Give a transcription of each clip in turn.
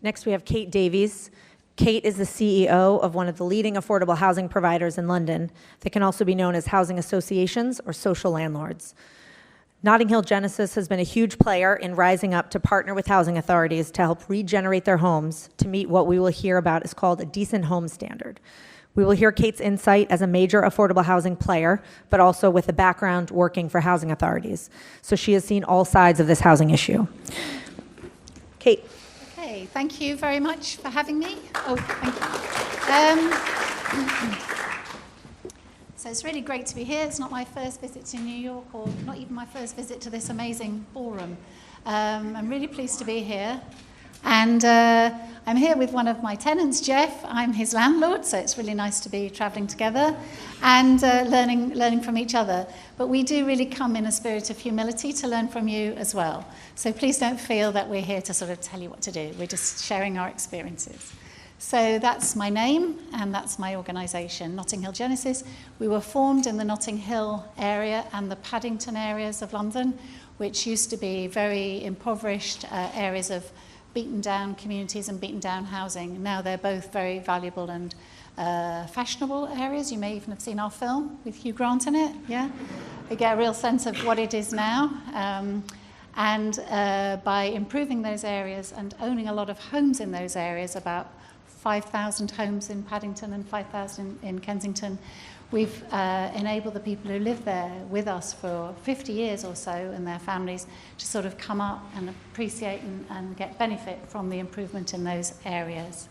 Next, we have Kate Davies. Kate is the CEO of one of the leading affordable housing providers in London that can also be known as housing associations or social landlords. Hill Genesis has been a huge player in rising up to partner with housing authorities to help regenerate their homes to meet what we will hear about is called a decent home standard. We will hear Kate's insight as a major affordable housing player, but also with a background working for housing authorities. So she has seen all sides of this housing issue. Kate. Okay, thank you very much for having me. Oh, thank you. So it's really great to be here. It's not my first visit to New York, or not even my first visit to this amazing ballroom. I'm really pleased to be here. And I'm here with one of my tenants, Jeff. I'm his landlord, so it's really nice to be traveling together and learning from each other. But we do really come in a spirit of humility to learn from you as well. So please don't feel that we're here to sort of tell you what to do. We're just sharing our experiences. So that's my name, and that's my organisation, Hill Genesis. We were formed in the Notting Hill area and the Paddington areas of London, which used to be very impoverished areas of beaten down communities and beaten down housing. Now they're both very valuable and fashionable areas. You may even have seen our film with Hugh Grant in it, yeah? You get a real sense of what it is now. And by improving those areas and owning a lot of homes in those areas, about 5,000 homes in Paddington and 5,000 in Kensington, we've enabled the people who live there with us for 50 years or so and their families to sort of come up and appreciate and get benefit from the improvement in those areas.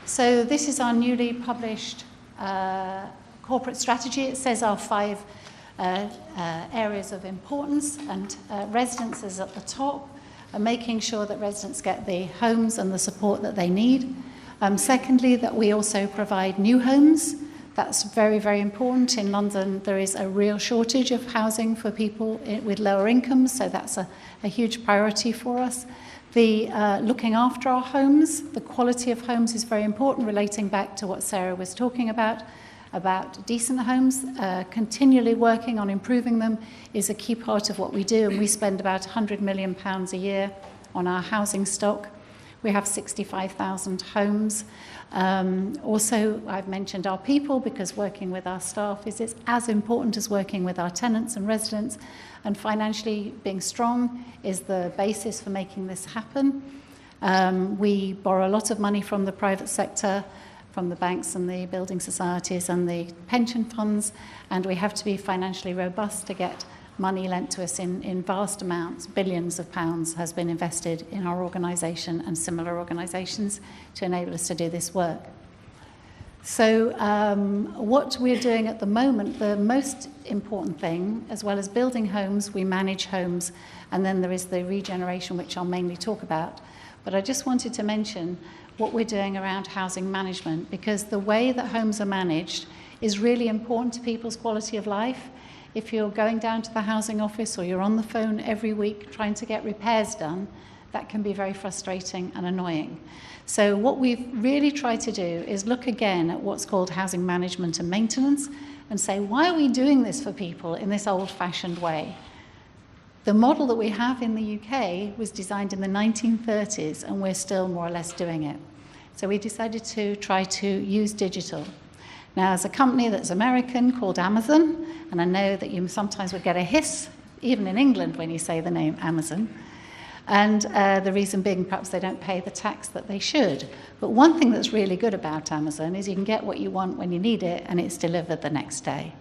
So this is our newly published corporate strategy. It says our 5 areas of importance, and residents is at the top, and making sure that residents get the homes and the support that they need. Secondly, that we also provide new homes. That's very, very important. In London, there is a real shortage of housing for people with lower incomes, so that's a huge priority for us. The looking after our homes, the quality of homes is very important, relating back to what Sarah was talking about decent homes. Continually working on improving them is a key part of what we do, and we spend about £100 million a year on our housing stock. We have 65,000 homes. Also, I've mentioned our people, because working with our staff is as important as working with our tenants and residents, and financially being strong is the basis for making this happen. We borrow a lot of money from the private sector, from the banks and the building societies and the pension funds, and we have to be financially robust to get money lent to us in vast amounts. Billions of pounds has been invested in our organisation and similar organisations to enable us to do this work. So what we're doing at the moment, the most important thing, as well as building homes, we manage homes, and then there is the regeneration, which I'll mainly talk about. But I just wanted to mention what we're doing around housing management, because the way that homes are managed is really important to people's quality of life. If you're going down to the housing office or you're on the phone every week trying to get repairs done, that can be very frustrating and annoying. So what we've really tried to do is look again at what's called housing management and maintenance and say, why are we doing this for people in this old-fashioned way? The model that we have in the UK was designed in the 1930s, and we're still more or less doing it. So we decided to try to use digital. Now, as a company that's American called Amazon, and I know that you sometimes would get a hiss, even in England, when you say the name Amazon, and the reason being perhaps they don't pay the tax that they should. But one thing that's really good about Amazon is you can get what you want when you need it, and it's delivered the next day.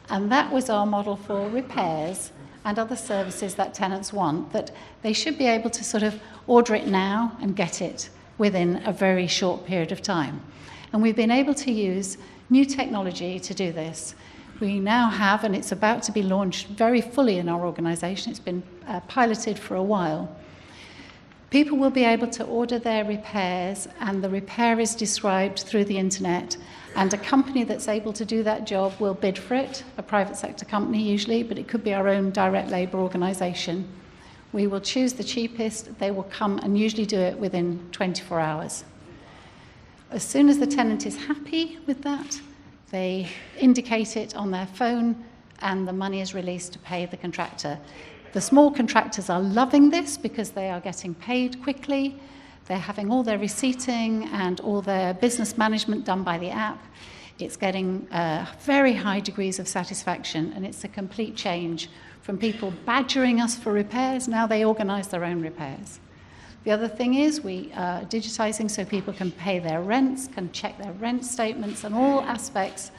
And that was our model for repairs and other services that tenants want, that they should be able to sort of order it now and get it within a very short period of time. And we've been able to use new technology to do this. We now have, and it's about to be launched very fully in our organisation, it's been piloted for a while. People will be able to order their repairs, and the repair is described through the internet, and a company that's able to do that job will bid for it, a private sector company usually, but it could be our own direct labour organisation. We will choose the cheapest, they will come and usually do it within 24 hours. As soon as the tenant is happy with that, they indicate it on their phone, and the money is released to pay the contractor. The small contractors are loving this because they are getting paid quickly. They're having all their receipting and all their business management done by the app. It's getting very high degrees of satisfaction, and it's a complete change from people badgering us for repairs. Now they organise their own repairs. The other thing is we are digitizing so people can pay their rents, can check their rent statements, and all aspects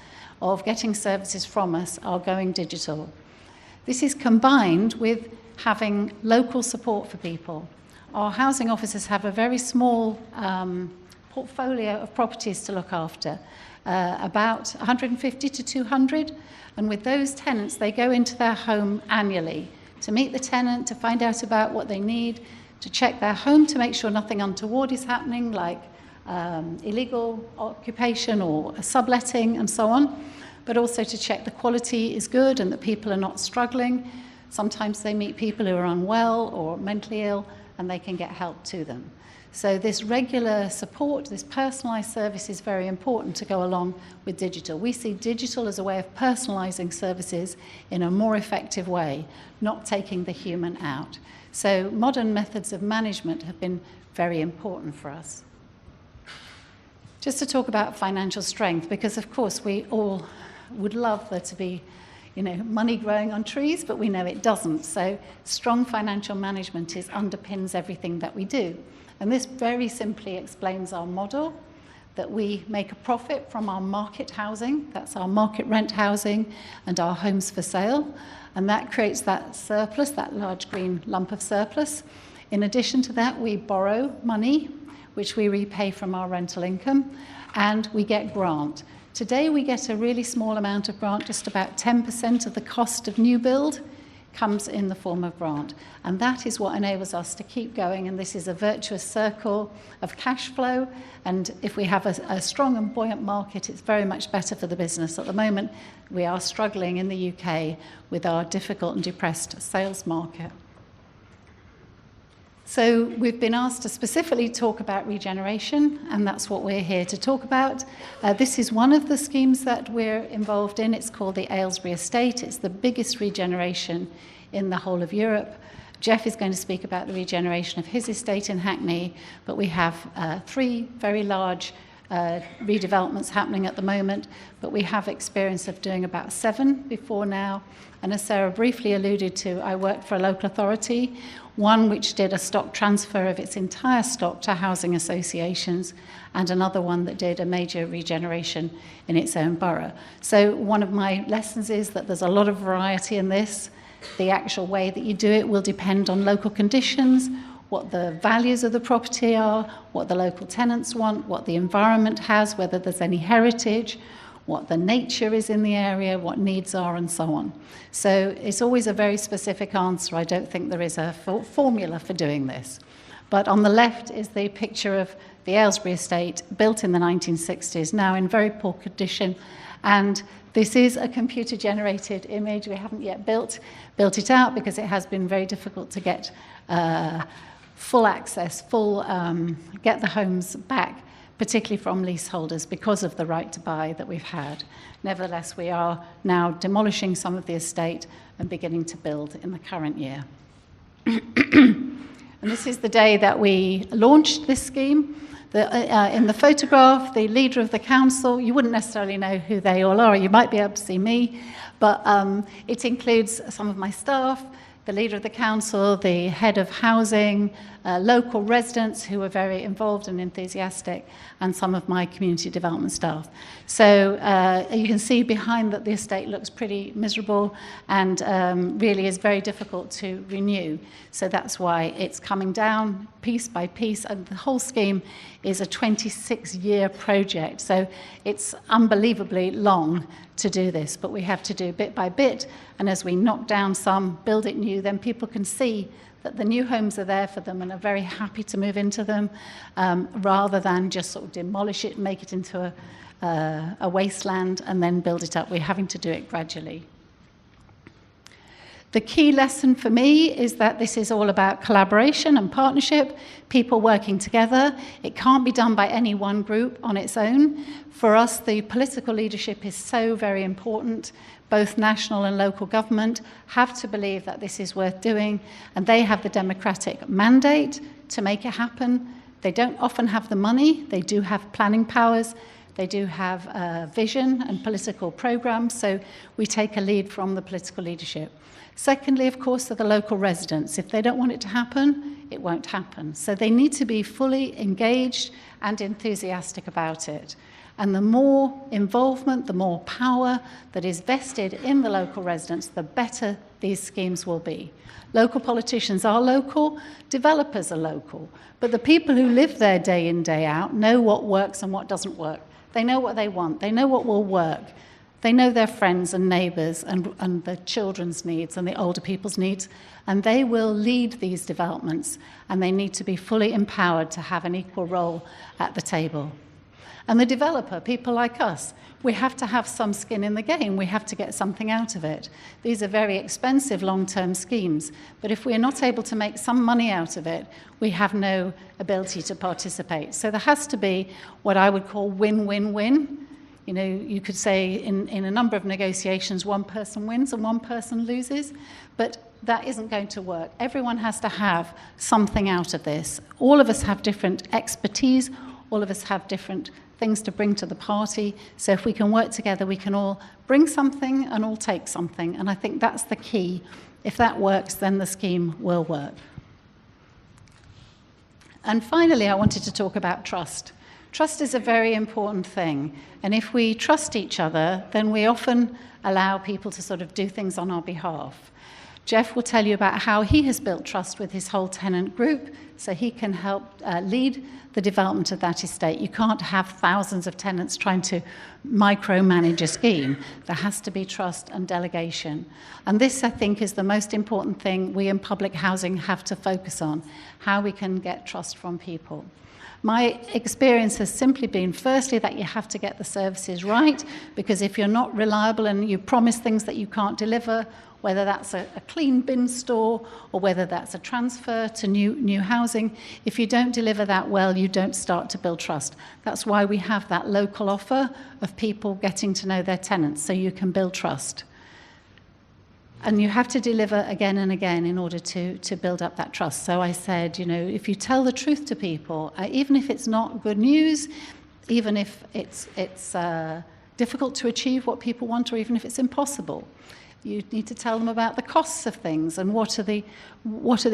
of getting services from us are going digital. This is combined with having local support for people. Our housing officers have a very small portfolio of properties to look after, about 150 to 200, and with those tenants, they go into their home annually to meet the tenant, to find out about what they need, to check their home to make sure nothing untoward is happening, like illegal occupation or subletting and so on, but also to check the quality is good and that people are not struggling. Sometimes they meet people who are unwell or mentally ill, and they can get help to them. So this regular support, this personalised service is very important to go along with digital. We see digital as a way of personalising services in a more effective way, not taking the human out. So modern methods of management have been very important for us. Just to talk about financial strength, because of course we all would love there to be, money growing on trees, but we know it doesn't. So strong financial management underpins everything that we do. And this very simply explains our model, that we make a profit from our market housing, that's our market rent housing and our homes for sale, and that creates that surplus, that large green lump of surplus. In addition to that, we borrow money, which we repay from our rental income, and we get grant. Today we get a really small amount of grant, just about 10% of the cost of new build comes in the form of grant. And that is what enables us to keep going, and this is a virtuous circle of cash flow, and if we have a strong and buoyant market, it's very much better for the business. At the moment, we are struggling in the UK with our difficult and depressed sales market. So we've been asked to specifically talk about regeneration, and that's what we're here to talk about. This is one of the schemes that we're involved in. It's called the Aylesbury Estate. It's the biggest regeneration in the whole of Europe. Jeff is going to speak about the regeneration of his estate in Hackney, but we have 3 very large redevelopments happening at the moment, but we have experience of doing about 7 before now. And as Sarah briefly alluded to, I worked for a local authority, one which did a stock transfer of its entire stock to housing associations, and another one that did a major regeneration in its own borough. So one of my lessons is that there's a lot of variety in this. The actual way that you do it will depend on local conditions, what the values of the property are, what the local tenants want, what the environment has, whether there's any heritage, what the nature is in the area, what needs are, and so on. So it's always a very specific answer. I don't think there is a formula for doing this. But on the left is the picture of the Aylesbury Estate, built in the 1960s, now in very poor condition. And this is a computer-generated image. We haven't yet built it out because it has been very difficult to get full access, get the homes back, particularly from leaseholders, because of the right to buy that we've had. Nevertheless, we are now demolishing some of the estate and beginning to build in the current year. And this is the day that we launched this scheme. In the photograph, the leader of the council, you wouldn't necessarily know who they all are. You might be able to see me, but it includes some of my staff, the leader of the council, the head of housing, local residents who were very involved and enthusiastic, and some of my community development staff. So you can see behind that the estate looks pretty miserable and really is very difficult to renew. So that's why it's coming down piece by piece, and the whole scheme is a 26-year project. So it's unbelievably long to do this, but we have to do bit by bit, and as we knock down some, build it new, then people can see that the new homes are there for them and are very happy to move into them, rather than just sort of demolish it and make it into a wasteland and then build it up. We're having to do it gradually. The key lesson for me is that this is all about collaboration and partnership, people working together. It can't be done by any one group on its own. For us, the political leadership is so very important. Both national and local government have to believe that this is worth doing, and they have the democratic mandate to make it happen. They don't often have the money. They do have planning powers. They do have vision and political programs, so we take a lead from the political leadership. Secondly, of course, are the local residents. If they don't want it to happen, it won't happen. So they need to be fully engaged and enthusiastic about it. And the more involvement, the more power that is vested in the local residents, the better these schemes will be. Local politicians are local, developers are local, but the people who live there day in, day out know what works and what doesn't work. They know what they want, they know what will work. They know their friends and neighbours and the children's needs and the older people's needs, and they will lead these developments, and they need to be fully empowered to have an equal role at the table. And the developer, people like us, we have to have some skin in the game. We have to get something out of it. These are very expensive long-term schemes, but if we're not able to make some money out of it, we have no ability to participate. So there has to be what I would call win-win-win. You know, you could say in a number of negotiations, one person wins and one person loses, but that isn't going to work. Everyone has to have something out of this. All of us have different expertise. All of us have different things to bring to the party. So if we can work together, we can all bring something and all take something. And I think that's the key. If that works, then the scheme will work. And finally, I wanted to talk about trust. Trust is a very important thing. And if we trust each other, then we often allow people to sort of do things on our behalf. Jeff will tell you about how he has built trust with his whole tenant group, so he can help lead the development of that estate. You can't have thousands of tenants trying to micromanage a scheme. There has to be trust and delegation. And this, I think, is the most important thing we in public housing have to focus on, how we can get trust from people. My experience has simply been, firstly, that you have to get the services right, because if you're not reliable and you promise things that you can't deliver, whether that's a clean bin store or whether that's a transfer to new housing, if you don't deliver that well, you don't start to build trust. That's why we have that local offer of people getting to know their tenants, so you can build trust. And you have to deliver again and again in order to build up that trust. So I said, you know, if you tell the truth to people, even if it's not good news, even if it's difficult to achieve what people want, or even if it's impossible, you need to tell them about the costs of things and what are the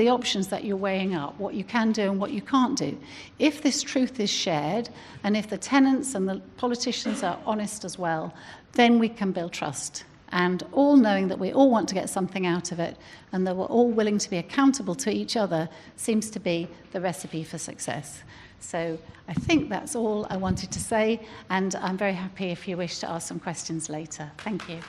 options that you're weighing up, what you can do and what you can't do. If this truth is shared, and if the tenants and the politicians are honest as well, then we can build trust. And all knowing that we all want to get something out of it and that we're all willing to be accountable to each other seems to be the recipe for success. So I think that's all I wanted to say, and I'm very happy if you wish to ask some questions later. Thank you.